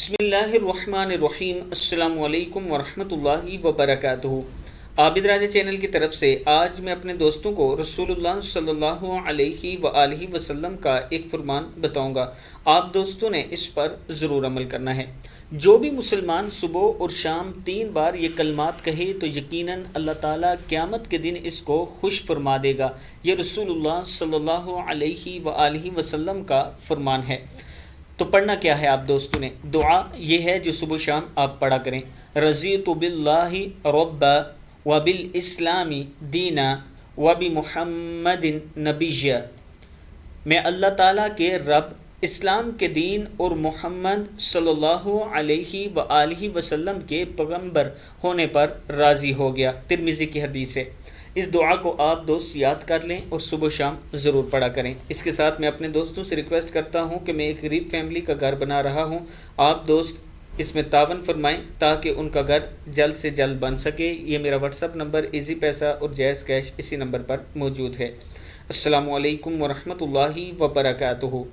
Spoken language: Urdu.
بسم اللہ الرحمن الرحیم۔ السلام علیکم ورحمۃ اللہ وبرکاتہ۔ عابد راجہ چینل کی طرف سے آج میں اپنے دوستوں کو رسول اللہ صلی اللہ علیہ وآلہ وسلم کا ایک فرمان بتاؤں گا۔ آپ دوستوں نے اس پر ضرور عمل کرنا ہے۔ جو بھی مسلمان صبح اور شام 3 بار یہ کلمات کہے تو یقیناً اللہ تعالیٰ قیامت کے دن اس کو خوش فرما دے گا۔ یہ رسول اللہ صلی اللہ علیہ وآلہ وسلم کا فرمان ہے۔ تو پڑھنا کیا ہے آپ دوستوں نے؟ دعا یہ ہے جو صبح شام آپ پڑھا کریں۔ رضیت باللہ ربا وبالاسلام دینا وبمحمد نبیّا۔ میں اللہ تعالیٰ کے رب، اسلام کے دین اور محمد صلی اللہ علیہ وآلہ وسلم کے پیغمبر ہونے پر راضی ہو گیا۔ ترمذی کی حدیث ہے۔ اس دعا کو آپ دوست یاد کر لیں اور صبح شام ضرور پڑھا کریں۔ اس کے ساتھ میں اپنے دوستوں سے ریکویسٹ کرتا ہوں کہ میں ایک غریب فیملی کا گھر بنا رہا ہوں، آپ دوست اس میں تعاون فرمائیں تاکہ ان کا گھر جلد سے جلد بن سکے۔ یہ میرا واٹس ایپ نمبر ایزی پیسہ اور جائز کیش اسی نمبر پر موجود ہے۔ السلام علیکم ورحمۃ اللہ وبرکاتہ۔